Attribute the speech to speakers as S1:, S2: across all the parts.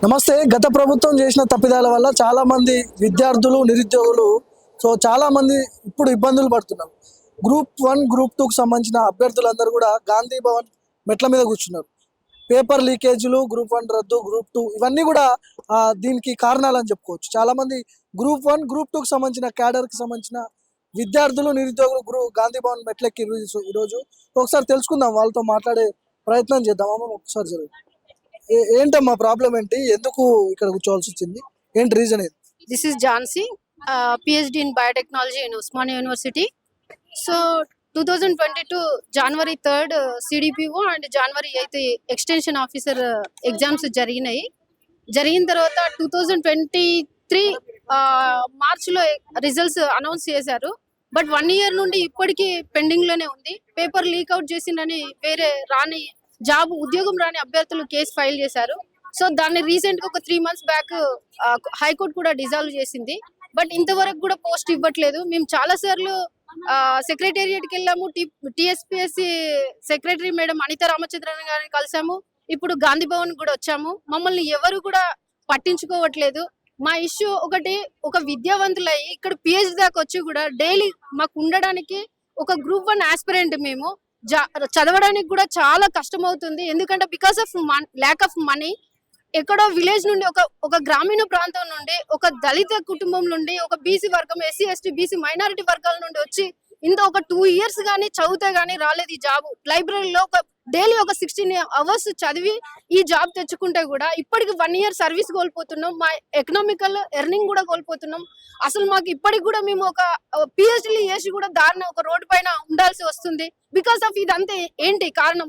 S1: నమస్తే. గత ప్రభుత్వం చేసిన తప్పిదాల వల్ల చాలా మంది విద్యార్థులు, నిరుద్యోగులు చాలా మంది ఇప్పుడు ఇబ్బందులు పడుతున్నారు. గ్రూప్ 1, గ్రూప్ 2కు సంబంధించిన అభ్యర్థులందరూ కూడా గాంధీ భవన్ మెట్ల మీద కూర్చున్నారు. పేపర్ లీకేజీలు, గ్రూప్ 1 రద్దు, గ్రూప్ 2 ఇవన్నీ కూడా దీనికి కారణాలని చెప్పుకోవచ్చు. చాలా మంది గ్రూప్ 1, గ్రూప్ 2కు సంబంధించిన క్యాడర్కి సంబంధించిన విద్యార్థులు, నిరుద్యోగులు గాంధీ భవన్ మెట్లెక్కి ఈరోజు ఒకసారి తెలుసుకుందాం, వాళ్ళతో మాట్లాడే ప్రయత్నం చేద్దాం. ఒకసారి జరుగుతుంది. ఏంటమ్మా ప్రాబ్లం ఏంటి? ఎందుకు ఇక్కడ కూర్చోవాల్సి వచ్చింది? ఏంటి రీజన్ ఏంటి?
S2: This is Jansi, PhD in biotechnology in Osmania University. So 2022 January 3rd CDPO and January 8th extension officer exams జరిగిన తర్వాత 2023 మార్చ్లో రిజల్ట్స్ అనౌన్స్ చేశారు. బట్ 1 year నుండి ఇప్పటికీ పెండింగ్ లోనే ఉంది. పేపర్ లీక్ అవుట్ చేసిందని వేరే ఉద్యోగం రాని అభ్యర్థులు కేసు ఫైల్ చేశారు. సో దాన్ని రీసెంట్ గా ఒక 3 months బ్యాక్ హైకోర్టు కూడా డిజాల్వ్ చేసింది. బట్ ఇంతవరకు కూడా పోస్ట్ ఇవ్వట్లేదు. మేము చాలా సార్లు సెక్రటేరియట్ కి వెళ్ళాము, TSPSC secretary madam Anita Ramachandran గారిని కలిసాము, ఇప్పుడు గాంధీ భవన్ కూడా వచ్చాము. మమ్మల్ని ఎవరు కూడా పట్టించుకోవట్లేదు. మా ఇష్యూ ఒకటి, ఒక విద్యావంతులయ్యి ఇక్కడ పిహెచ్డి దాకా వచ్చి కూడా డైలీ మాకు ఉండడానికి ఒక గ్రూప్ 1 ఆస్పిరెంట్ మేము చదవడానికి కూడా చాలా కష్టం అవుతుంది. ఎందుకంటే because of lack of money ఎక్కడో విలేజ్ నుండి ఒక గ్రామీణ ప్రాంతం నుండి, ఒక దళిత కుటుంబం నుండి, ఒక బీసీ వర్గం, ఎస్సీ ఎస్టీ బీసీ మైనారిటీ వర్గాల నుండి వచ్చి ఒక 2 years గానీ చదివితే గానీ రాలేదు ఈ జాబ్. లైబ్రరీలో డైలీ ఒక 16 hours చదివి ఈ జాబ్ తెచ్చుకుంటే కూడా ఇప్పటికి 1 year సర్వీస్ కోల్పోతున్నాం. మా ఎకనామికల్ ఎర్నింగ్ కూడా కోల్పోతున్నాం. అసలు మాకు ఇప్పటికి కూడా మేము ఒక పిహెచ్డీ చేసి కూడా దారిన ఒక రోడ్డు పైన ఉండాల్సి వస్తుంది. బికాస్ ఆఫ్ ఇదంతా ఏంటి కారణం?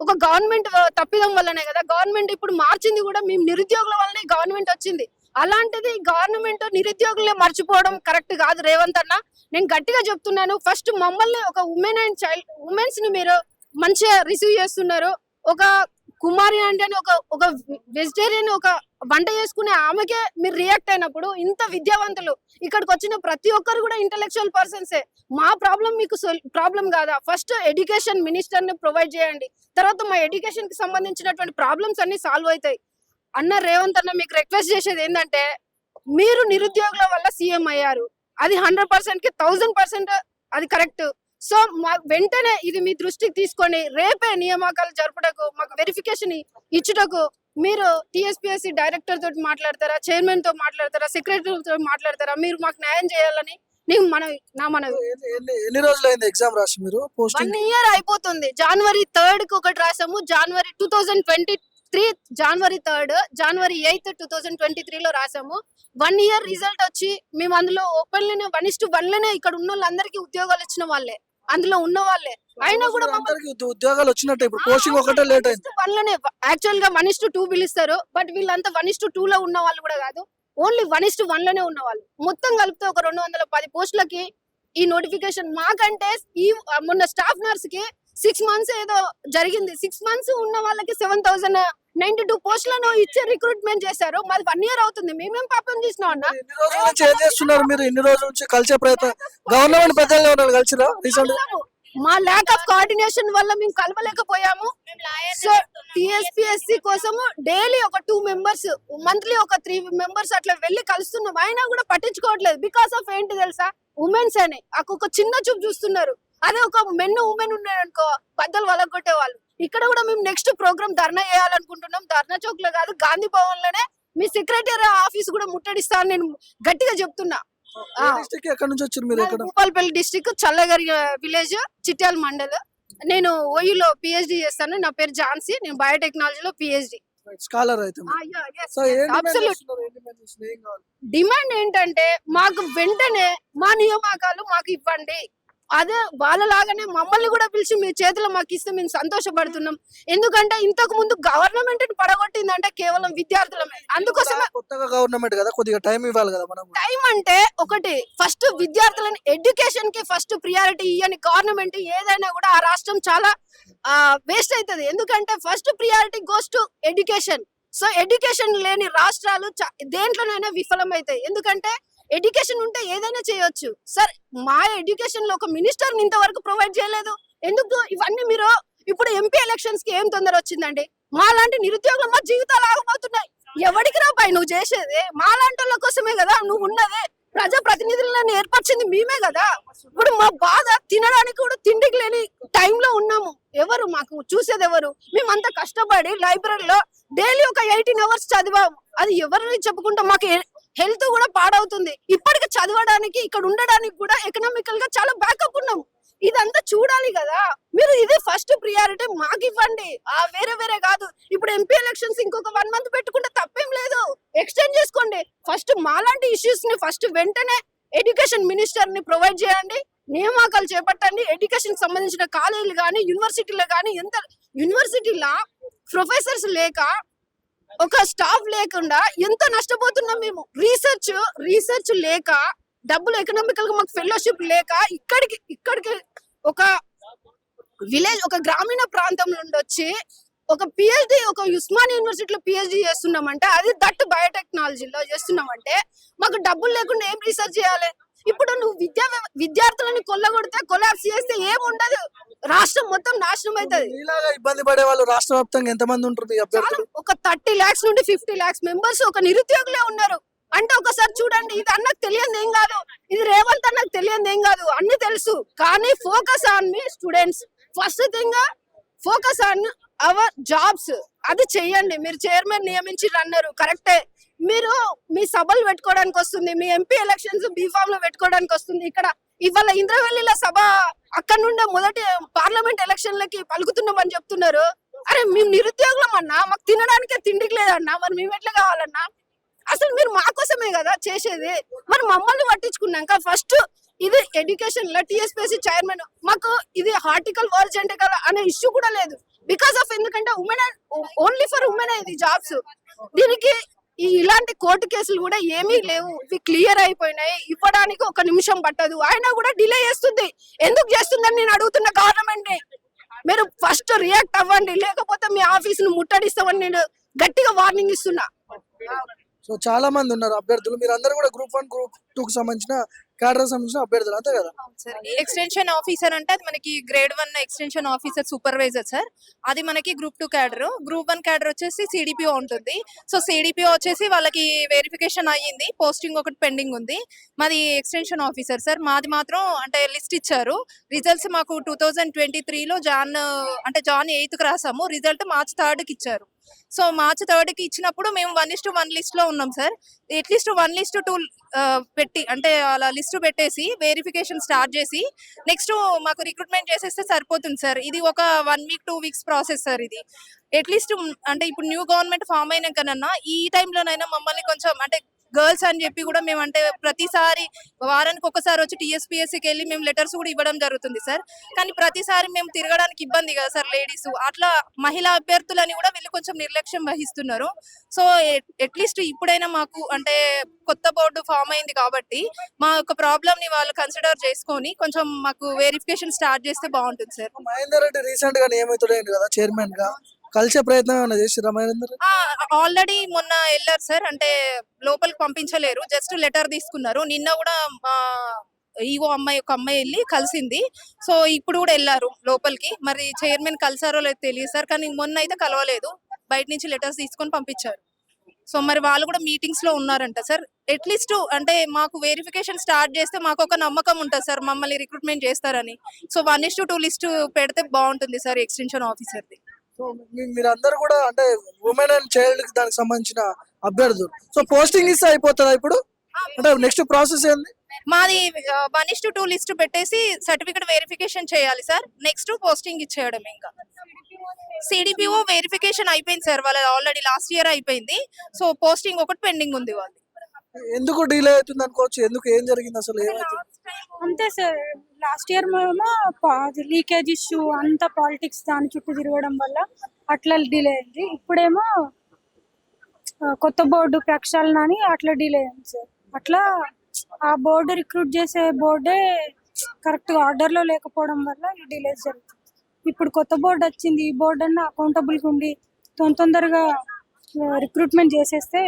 S2: ఒక గవర్నమెంట్ తప్పిదం వల్లనే కదా. గవర్నమెంట్ ఇప్పుడు మార్చింది కూడా మేము నిరుద్యోగుల వల్లనే గవర్నమెంట్ వచ్చింది. అలాంటిది గవర్నమెంట్ నిరుద్యోగులే మర్చిపోవడం కరెక్ట్ కాదు రేవంత్ అన్న. నేను గట్టిగా చెప్తున్నాను. ఫస్ట్ మమ్మల్ని ఒక ఉమెన్స్ ని మీరు మంచిగా రిసీవ్ చేస్తున్నారు. ఒక కుమారి అంటే ఒక వెజిటేరియన్, ఒక వంట చేసుకునే ఆమెకే మీరు రియాక్ట్ అయినప్పుడు, ఇంత విద్యావంతులు ఇక్కడికి వచ్చిన ప్రతి ఒక్కరు కూడా ఇంటెలెక్చువల్ పర్సన్సే. మా ప్రాబ్లం మీకు ప్రాబ్లం కాదా? ఫస్ట్ ఎడ్యుకేషన్ మినిస్టర్ ని ప్రొవైడ్ చేయండి. తర్వాత మా ఎడ్యుకేషన్ కి సంబంధించినటువంటి ప్రాబ్లమ్స్ అన్ని సాల్వ్ అవుతాయి. అన్న రేవంత్ అన్న, మీకు రిక్వెస్ట్ చేసేది ఏంటంటే, మీరు నిరుద్యోగుల వల్ల సీఎం అయ్యారు, అది 100% కి 1000% అది కరెక్ట్. సో వెంటనే ఇది మీ దృష్టికి తీసుకొని రేపే నియామకాలు జరుపుటకు, మాకు వెరిఫికేషన్ ఇచ్చుటకు మీరు టీఎస్పీఎస్సీ డైరెక్టర్ తోటి మాట్లాడతారా, చైర్మన్ తో మాట్లాడతారా, సెక్రటరీ తో మాట్లాడతారా? మీరు మాకు న్యాయం చేయాలని
S1: ఎన్ని రోజులైంది ఎగ్జామ్ రాసి మీరు?
S2: 1 year అయిపోతుంది. January 3rd కి ఒకటి రాసాము, January 2023 January 3rd, January 8th 2023 లో రాసాము. 1 year రిజల్ట్ వచ్చి మేము అందులో ఓపెన్ లోనే 1:1 లోనే ఇక్కడ ఉన్న వాళ్ళందరికీ ఉద్యోగాలు ఇచ్చిన వాళ్ళే, అందులో ఉన్న వాళ్ళే. అయినా కూడా
S1: ఉద్యోగాలు వచ్చినట్టు ఇప్పుడు పోస్టింగ్ ఒకటే లేట్ అయింది.
S2: 1 లోనే యాక్చువల్ గా 1:2 పిలుస్తారు. బట్ వీళ్ళంతా 1:2 లో ఉన్న వాళ్ళు కూడా కాదు, ఓన్లీ 1:1 లోనే ఉన్న వాళ్ళు. మొత్తం కలిపితే ఒక 210 పోస్టులకి ఈ నోటిఫికేషన్. మాకంటే మొన్న స్టాఫ్ నర్స్ కి 6 months ఏదో జరిగింది. 6 months ఉన్న వాళ్ళకి 7092 పోస్టులను ఇచ్చే రిక్రూట్మెంట్ చేశారు. మాది 1 year అవుతుంది. మేమేం పాపం చేసినాం అన్న?
S1: మీరు ఇన్ని రోజుల నుంచి కలిసే ప్రయత్నం గవర్నమెంట్ పెద్దలు కలిసిరా?
S2: మా ల్యాక్ ఆఫ్ కోఆర్డినేషన్ వల్ల మేము కలవలేకపోయాము. సో టిఎస్పిఎస్సి కోసము డైలీ ఒక 2 members, మంత్లీ ఒక 3 members అట్లా వెళ్ళి కలుస్తున్నాం. అయినా కూడా పట్టించుకోవట్లేదు. బికాస్ ఆఫ్ ఏంటి తెలుసా? ఉమెన్స్ అని ఒక చిన్న చూపు చూస్తున్నారు. అదే ఒక ఉమెన్ ఉన్నాడు అనుకో, బద్దలు వలగొట్టే వాళ్ళు. ఇక్కడ కూడా మేము నెక్స్ట్ ప్రోగ్రామ్ ధర్నా చేయాలనుకుంటున్నాం. ధర్నా చౌక్ లో కాదు, గాంధీ భవన్ లోనే. మీ సెక్రటరీ ఆఫీస్ కూడా ముట్టడిస్తా అని నేను గట్టిగా చెప్తున్నా. Bhupalpally district, Challagari village, Chityala mandal. నేను ఓయూలో పిహెచ్డి చేస్తాను. నా పేరు ఝాన్సీ. నేను బయోటెక్నాలజీలో పిహెచ్డి
S1: స్కాలర్.
S2: డిమాండ్ ఏంటంటే, మాకు వెంటనే మా నియామకాలు మాకు ఇవ్వండి. అదే వాళ్ళలాగానే మమ్మల్ని కూడా పిలిచి మీ చేతిలో మాకు ఇస్తే మేము సంతోషపడుతున్నాం. ఎందుకంటే ఇంతకు ముందు గవర్నమెంట్ పడగొట్టిందంటే కేవలం విద్యార్థులమే. అందుకోసమే
S1: కొత్తగా గవర్నమెంట్ కదా, కొద్దిగా టైం ఇవ్వాలి కదా.
S2: టైం అంటే ఒకటి, ఫస్ట్ విద్యార్థులని ఎడ్యుకేషన్ కి ఫస్ట్ ప్రియారిటీ ఇయ్యని గవర్నమెంట్ ఏదైనా కూడా ఆ రాష్ట్రం చాలా వేస్ట్ అవుతుంది. ఎందుకంటే first priority goes to education. So education లేని రాష్ట్రాలు దేంట్లోనైనా విఫలమవుతాయి. ఎందుకంటే ఎడ్యుకేషన్ ఉంటే ఏదైనా చేయొచ్చు. సార్, మా ఎడ్యుకేషన్ లో ఒక మినిస్టర్ ఇంతవరకు ప్రొవైడ్ చేయలేదు. ఎందుకు ఇవన్నీ? మీరు ఇప్పుడు ఎంపీ ఎలక్షన్స్ కి ఏం తొందర వచ్చిందండి? మాలాంటి నిరుద్యోగులు మా జీవితాలు ఆగబోతున్నాయి. ఎవడికి రా పై నువ్వు చేసేది? మాలాంటి వాళ్ళ కోసమే కదా నువ్వు ఉన్నదే. ప్రజా ప్రతినిధులను ఏర్పరిచింది మేమే కదా. ఇప్పుడు మా బాధ తినడానికి కూడా తిండికి లేని టైంలో ఉన్నాము. ఎవరు మాకు చూసేది ఎవరు? మేమంతా కష్టపడి లైబ్రరీలో డైలీ ఒక 18 hours చదివాము. అది ఎవరిని చెప్పుకుంటాం? మాకు హెల్త్ కూడా పాడవుతుంది. ఇప్పటికి చదవడానికి ఇక్కడ ఉండడానికి కూడా ఎకనామికల్ గా చాలా బ్యాకప్ ఉన్నాము. ఇదంతా చూడాలి కదా మీరు. ఇది ఫస్ట్ ప్రియారిటీ మాకు ఇవ్వండి. వేరే వేరే కాదు. ఇప్పుడు ఎంపీ ఎలక్షన్స్ ఇంకొక 1 month పెట్టుకుంటే తప్పేం లేదు, ఎక్స్టెండ్ చేసుకోండి. ఫస్ట్ మాలాంటి ఇష్యూస్ ని ఫస్ట్ వెంటనే ఎడ్యుకేషన్ మినిస్టర్ ని ప్రొవైడ్ చేయండి, నియామకాలు చేపట్టండి. ఎడ్యుకేషన్ సంబంధించిన కాలేజీలు కానీ యూనివర్సిటీలు కానీ ఎంత యూనివర్సిటీలా ప్రొఫెసర్స్ లేక ఒక స్టాఫ్ లేకుండా ఎంత నష్టపోతున్నాం మేము. రీసెర్చ్ లేక డబ్బులు ఎకనామికల్ గా మాకు ఫెలోషిప్ లేక ఇక్కడికి ఒక విలేజ్ ఒక గ్రామీణ ప్రాంతం నుండి వచ్చి ఒక పిహెచ్డి ఒక ఉస్మానియా యూనివర్సిటీలో పిహెచ్డి చేస్తున్నామంటే అది దట్ బయోటెక్నాలజీలో చేస్తున్నామంటే మాకు డబ్బులు లేకుండా ఏం రీసెర్చ్ చేయాలి? ఇప్పుడు నువ్వు విద్యార్థులని కొల్లగొడితే కొలాప్స్ చేస్తే ఏముండదు, రాష్ట్రం మొత్తం నాశనం అవుతుంది.
S1: ఇలాగా ఇబ్బంది పడే వాళ్ళు రాష్ట్ర వ్యాప్తంగా ఎంతమంది ఉంటారు మీ అభ్యర్థులు?
S2: ఒక 30 lakhs నుండి 50 lakhs మెంబర్స్ ఒక నిరుద్యోగులే ఉన్నారు. అంటే ఒకసారి చూడండి, ఇది అన్నకు తెలియదు ఏం కాదు, ఇది రేవంత్ అన్నకు తెలియదు ఏం కాదు, అన్ని తెలుసు. కానీ focus on me students. First thing focus on our jobs. అది చెయ్యండి. మీరు చైర్మన్ నియమించి అన్నారు కరెక్టే. మీరు మీ సభలు పెట్టుకోవడానికి వస్తుంది, మీ ఎంపీ ఎలక్షన్స్ బీఫామ్ లో పెట్టుకోవడానికి వస్తుంది. ఇక్కడ ఇవాళ ఇంద్రవెల్లిలో సభ అక్కడ నుండే మొదటి పార్లమెంట్ ఎలక్షన్లకి పలుకుతున్నామని చెప్తున్నారు. అరే మేము నిరుద్యోగులం అన్నా, మాకు తినడానికే తిండికి లేదన్నా, మరి మేము ఎట్లా కావాలన్నా? అసలు మీరు మా కోసమే కదా చేసేది. మరి మమ్మల్ని పట్టించుకున్నాక ఫస్ట్ ఇది ఎడ్యుకేషన్ లో టీఎస్పీఎస్సీ చైర్మన్ మాకు ఇది హార్టికల్ వర్జెంటికల్ అనే ఇష్యూ కూడా లేదు. బికాస్ ఆఫ్ ఎందుకంటే ఉమెన్ ఓన్లీ ఫర్ ఉమెన్ ఇది జాబ్స్. దీనికి ఇలాంటి కోర్టు కేసులు కూడా ఏమీ లేవు, ఇవి క్లియర్ అయిపోయినాయి. ఇవ్వడానికి 1 నిమిషం పట్టదు, అయినా కూడా డిలే చేస్తుంది. ఎందుకు చేస్తుందని నేను అడుగుతున్న గవర్నమెంట్ ని. మీరు ఫస్ట్ రియాక్ట్ అవ్వండి, లేకపోతే మీ ఆఫీస్ ను ముట్టడిస్తామని నేను గట్టిగా వార్నింగ్ ఇస్తున్నా.
S1: సో చాలా మంది ఉన్నారు అభ్యర్థులు. మీరు అందరూ కూడా గ్రూప్ 1 గ్రూప్ 2 కి సంబంధించిన క్యాడర్ సంబంధించిన అభ్యర్థులు అంతే కదా?
S3: ఎక్స్టెన్షన్ ఆఫీసర్ అంటే అది మనకి grade 1 extension officer supervisor sir. అది మనకి గ్రూప్ 2 క్యాడర్. గ్రూప్ 1 క్యాడర్ వచ్చేసి సిడిపిఓ ఉంటుంది. సో సిడిపిఓ వచ్చేసి వాళ్ళకి వెరిఫికేషన్ అయ్యింది, పోస్టింగ్ ఒకటి పెండింగ్ ఉంది. మాది ఎక్స్టెన్షన్ ఆఫీసర్ సార్. మాది మాత్రం అంటే లిస్ట్ ఇచ్చారు. రిజల్ట్స్ మాకు 2023లో జాన్ 8కి రాసాము. రిజల్ట్ March 3కి ఇచ్చారు. సో March 3కి ఇచ్చినప్పుడు మేము 1:1 లిస్ట్ లో ఉన్నాం సార్. అట్లీస్ట్ 1:2 పెట్టి అంటే అలా లిస్ట్ పెట్టేసి వెరిఫికేషన్ స్టార్ట్ చేసి నెక్స్ట్ మాకు రిక్రూట్మెంట్ చేసేస్తే సరిపోతుంది సార్. ఇది ఒక 1 week 2 weeks ప్రాసెస్ సార్. ఇది అట్లీస్ట్ అంటే ఇప్పుడు న్యూ గవర్నమెంట్ ఫామ్ అయినాకనన్నా ఈ టైంలోనైనా మమ్మల్ని కొంచెం అంటే గర్ల్స్ అని చెప్పి కూడా మేము అంటే ప్రతిసారి వారానికి ఒకసారి వచ్చి టీఎస్పీఎస్సీకి వెళ్ళి మేము లెటర్స్ కూడా ఇవ్వడం జరుగుతుంది సార్. కానీ ప్రతిసారి మేము తిరగడానికి ఇబ్బంది కదా సార్ లేడీస్. అట్లా మహిళా అభ్యర్థులని కూడా వీళ్ళు కొంచెం నిర్లక్ష్యం వహిస్తున్నారు. సో అట్లీస్ట్ ఇప్పుడైనా మాకు అంటే కొత్త బోర్డు ఫామ్ అయింది కాబట్టి మా యొక్క ప్రాబ్లమ్ ని వాళ్ళు కన్సిడర్ చేసుకొని కొంచెం మాకు వెరిఫికేషన్ స్టార్ట్ చేస్తే బాగుంటుంది సార్.
S1: మహేందర్ రెడ్డి రీసెంట్ గా నియమితుడైంది కదా చైర్మన్ గా, కలిసే ప్రయత్నం ఏమైనా చేసిరా మహేందర్?
S3: ఆల్రెడీ మొన్న వెళ్ళారు సార్. అంటే లోపలికి పంపించలేరు, జస్ట్ లెటర్ తీసుకున్నారు. నిన్న కూడా ఈవో ఒక అమ్మాయి వెళ్ళి కలిసింది. సో ఇప్పుడు కూడా వెళ్ళారు లోపలికి. మరి చైర్మన్ కలిసారో లేదో తెలియదు సార్, కానీ మొన్న అయితే కలవలేదు, బయట నుంచి లెటర్స్ తీసుకొని పంపించారు. సో మరి వాళ్ళు కూడా మీటింగ్స్ లో ఉన్నారంట సార్. అట్లీస్ట్ అంటే మాకు వెరిఫికేషన్ స్టార్ట్ చేస్తే మాకు ఒక నమ్మకం ఉంటుంది సార్, మమ్మల్ని రిక్రూట్మెంట్ చేస్తారని. సో 1:2 లిస్ట్ పెడితే బాగుంటుంది సార్ ఎక్స్టెన్షన్ ఆఫీసర్ది.
S1: సో మీరందరూ కూడా అంటే ఉమెన్ అండ్ చైల్డ్ దానికి సంబంధించిన అభ్యర్థులు. సో పోస్టింగ్ ఇస్తే అయిపోతుందా ఇప్పుడు? అంటే నెక్స్ట్ ప్రాసెస్ ఏంది?
S3: మాది 1:2 లిస్ట్ పెట్టేసి సర్టిఫికేట్ వెరిఫికేషన్ చేయాలి సార్. నెక్స్ట్ పోస్టింగ్ ఇచ్చేయడం. ఇంకా సిడిపిఓ వెరిఫికేషన్ అయిపోయింది సార్, వాళ్ళ ఆల్రెడీ లాస్ట్ ఇయర్ అయిపోయింది. సో పోస్టింగ్ ఒకటి పెండింగ్ ఉంది వాళ్ళు.
S1: ఎందుకు డిలే అవుతుంది అనుకోవచ్చు? ఎందుకు, ఏం జరిగింది అసలు, ఏమైంది?
S4: అంతే సార్, లాస్ట్ ఇయర్ మేము లీకేజ్ ఇష్యూ అంతా పాలిటిక్స్ దాని చుట్టూ తిరగడం వల్ల అట్లా డిలే అయింది. ఇప్పుడేమో కొత్త బోర్డు ప్రక్షాళన అని అట్లా డిలే అయింది సార్. అట్లా ఆ బోర్డు రిక్రూట్ చేసే బోర్డే కరెక్ట్గా ఆర్డర్లో లేకపోవడం వల్ల ఈ డిలేస్ జరుగుతుంది. ఇప్పుడు కొత్త బోర్డు వచ్చింది, ఈ బోర్డు అన్న అకౌంటబుల్గా ఉండి తొందరగా రిక్రూట్మెంట్ చేసేస్తే,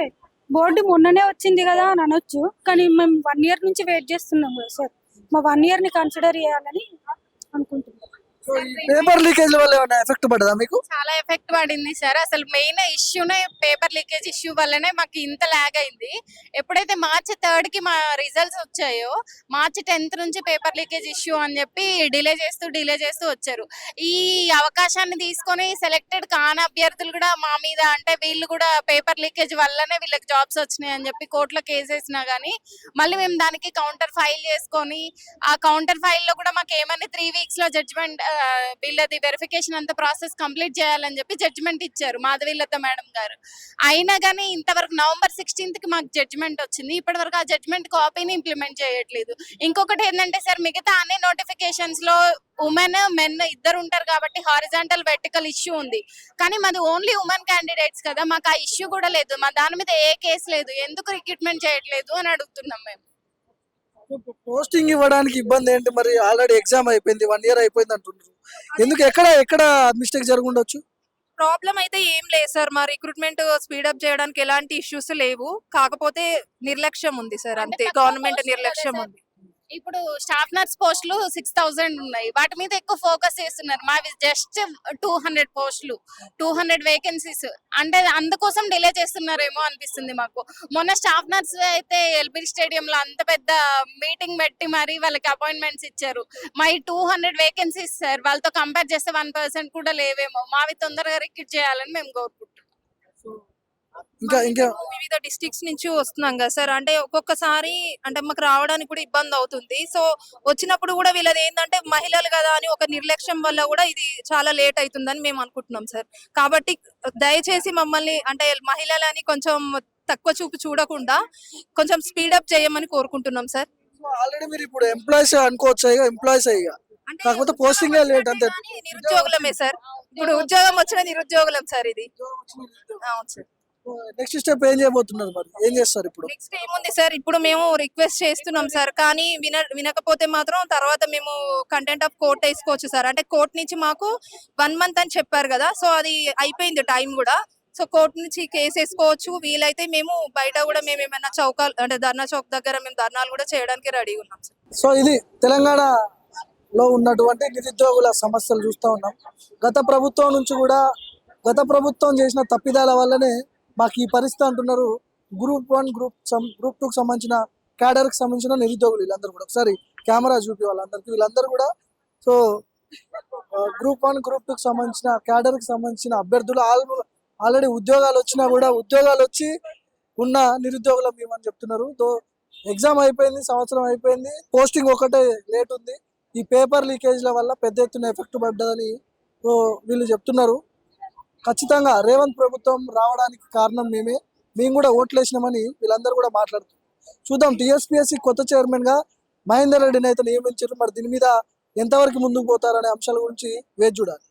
S4: బోర్డు మొన్ననే వచ్చింది కదా అని అనొచ్చు, కానీ మేము 1 year నుంచి వెయిట్ చేస్తున్నాం కదా సార్. మా 1 year ని కన్సిడర్ చేయాలని అనుకుంటున్నాం.
S1: సో ఈ పేపర్ లీకేజ్ వల్ల ఏమైనా ఎఫెక్ట్ పడ్డదా మీకు?
S5: చాలా ఎఫెక్ట్ పడింది సార్. అసలు మెయిన్ ఇష్యూనే పేపర్ లీకేజ్ ఇష్యూ వల్లనే మాకు ఇంత లాగ్ అయింది. ఎప్పుడైతే మార్చి 3rd కి మా రిజల్ట్స్ వచ్చాయో మార్చి 10th నుంచి పేపర్ లీకేజ్ ఇష్యూ అని చెప్పి డిలే చేస్తూ వచ్చారు. ఈ అవకాశాన్ని తీసుకొని సెలెక్టెడ్ కాని అభ్యర్థులు కూడా మా మీద అంటే వీళ్ళు కూడా పేపర్ లీకేజ్ వల్లనే వీళ్ళకి జాబ్స్ వచ్చినాయి అని చెప్పి కోర్టులో కేసు వేసినా గానీ మళ్ళీ మేము దానికి కౌంటర్ ఫైల్ చేసుకొని ఆ కౌంటర్ ఫైల్ లో కూడా మాకు ఏమని 3 weeks లో జడ్జ్మెంట్ వీళ్ళది వెరిఫికేషన్ అంతా ప్రాసెస్ కంప్లీట్ చేయాలని చెప్పి జడ్జ్మెంట్ ఇచ్చారు మాధవీలత మేడం గారు. అయినా కానీ ఇంతవరకు November 16th కి మాకు జడ్జ్మెంట్ వచ్చింది. ఇప్పటి వరకు ఆ జడ్జ్మెంట్ కాపీని ఇంప్లిమెంట్ చేయట్లేదు. ఇంకొకటి ఏంటంటే సార్ మిగతా అన్ని నోటిఫికేషన్స్ లో ఉమెన్ మెన్ ఇద్దరు ఉంటారు కాబట్టి హారిజాంటల్ వెర్టికల్ ఇష్యూ ఉంది. కానీ మాది ఓన్లీ ఉమెన్ క్యాండిడేట్స్ కదా, మాకు ఆ ఇష్యూ కూడా లేదు. మా దాని మీద ఏ కేసు లేదు, ఎందుకు రిక్రూట్మెంట్ చేయట్లేదు అని అడుగుతున్నాం మేము.
S1: పోస్టింగ్ ఇవ్వడానికి ఇబ్బంది ఏంటి మరి? ఆల్రెడీ ఎగ్జామ్ అయిపోయింది, 1 year అయిపోయింది అంటున్నారు. ఎందుకు ఎక్కడ మిస్టేక్ జరుగుండొచ్చు?
S3: ప్రాబ్లం అయితే ఏం లేదు సార్, మా రిక్రూట్మెంట్ స్పీడప్ చేయడానికి ఎలాంటి ఇష్యూస్ లేవు. కాకపోతే నిర్లక్ష్యం ఉంది సార్, అంతే. గవర్నమెంట్ నిర్లక్ష్యం ఉంది.
S5: ఇప్పుడు స్టాఫ్ నర్స్ పోస్టులు 6000 ఉన్నాయి, వాటి మీద ఎక్కువ ఫోకస్ చేస్తున్నారు. మావి జస్ట్ 200 పోస్టులు, 200 వేకెన్సీస్. అంటే అందుకోసం డిలే చేస్తున్నారేమో అనిపిస్తుంది మాకు. మొన్న స్టాఫ్ నర్స్ అయితే ఎల్బీ స్టేడియంలో అంత పెద్ద మీటింగ్ పెట్టి మరి వాళ్ళకి అపాయింట్మెంట్స్ ఇచ్చారు. మా 200 వేకెన్సీస్ సార్, వాళ్ళతో కంపేర్ చేస్తే 1% కూడా లేవేమో. మావి తొందరగా రిక్రూట్ చేయాలని మేము కోరుకుంటున్నాం.
S1: ఇంకా
S3: వివిధ డిస్ట్రిక్ట్స్ నుంచి వస్తున్నాం కదా సార్, అంటే ఒక్కొక్కసారి అంటే మాకు రావడానికి కూడా ఇబ్బంది అవుతుంది. సో వచ్చినప్పుడు కూడా వీళ్ళది ఏంటంటే మహిళలు కదా అని ఒక నిర్లక్ష్యం వల్ల కూడా ఇది చాలా లేట్ అవుతుందని మేము అనుకుంటున్నాం సార్. కాబట్టి దయచేసి మమ్మల్ని అంటే మహిళలని కొంచెం తక్కువ చూపు చూడకుండా కొంచెం స్పీడప్ చేయమని కోరుకుంటున్నాం సార్.
S1: ఆల్రెడీ మీరు ఇప్పుడు ఎంప్లాయీస్ అనుకోవచ్చు, ఎంప్లాయీస్ అయ్యా,
S3: అంటే
S1: కాకపోతే పోస్టింగ్ లేట్ అంతే.
S3: నిరుద్యోగులమే సార్, ఇప్పుడు ఉద్యోగం వచ్చిన నిరుద్యోగులం సార్ ఇది. అవును సార్.
S1: నెక్స్ట్ స్టెప్ ఏం చేయబోతున్నారు మరి? ఏం చేస్తారు ఇప్పుడు?
S3: నెక్స్ట్ ఏముంది సార్, ఇప్పుడు మేము రిక్వెస్ట్ చేస్తున్నాం సార్, కానీ వినకపోతే మాత్రం తర్వాత మేము కంటెంట్ ఆఫ్ కోర్ట్ వేసుకోవచ్చు సార్. అంటే కోర్ట్ నుంచి మాకు 1 month అని చెప్పారు కదా, సో అది అయిపోయింది టైం కూడా. సో కోర్టు నుంచి కేసు వేసుకోవచ్చు. వీలైతే మేము బయట కూడా మేము ఏమైనా చౌకాలు అంటే ధర్నా చౌక్ దగ్గర మేము ధర్నాలు కూడా చేయడానికి రెడీగా ఉన్నాం సార్.
S1: సో ఇది తెలంగాణలో ఉన్నటువంటి నిరుద్యోగుల సమస్యలు చూస్తూ ఉన్నాం. గత ప్రభుత్వం చేసిన తప్పిదాల వల్లనే మాకు ఈ పరిస్థితి అంటున్నారు Group 1 Group 2కి సంబంధించిన క్యాడర్కి సంబంధించిన నిరుద్యోగులు వీళ్ళందరూ కూడా. ఒకసారి కెమెరా చూపి వాళ్ళందరికీ. వీళ్ళందరూ కూడా సో Group 1 Group 2కి సంబంధించిన క్యాడర్కి సంబంధించిన అభ్యర్థులు ఆల్రెడీ ఉద్యోగాలు వచ్చినా కూడా ఉద్యోగాలు వచ్చి ఉన్న నిరుద్యోగులు మేమని చెప్తున్నారు. సో ఎగ్జామ్ అయిపోయింది, సంవత్సరం అయిపోయింది, పోస్టింగ్ ఒకటే లేట్ ఉంది. ఈ పేపర్ లీకేజ్ల వల్ల పెద్ద ఎత్తున ఎఫెక్ట్ పడ్డదని వీళ్ళు చెప్తున్నారు. ఖచ్చితంగా రేవంత్ ప్రభుత్వం రావడానికి కారణం మేము కూడా ఓట్లేసినామని వీళ్ళందరూ కూడా మాట్లాడుతున్నారు. చూద్దాం, టీఎస్పీఎస్సీ కొత్త చైర్మన్ గా మహేందర్ రెడ్డిని అయితే నియమించారు. మరి దీని మీద ఎంతవరకు ముందుకు పోతారనే అంశాల గురించి వేచి చూడాలి.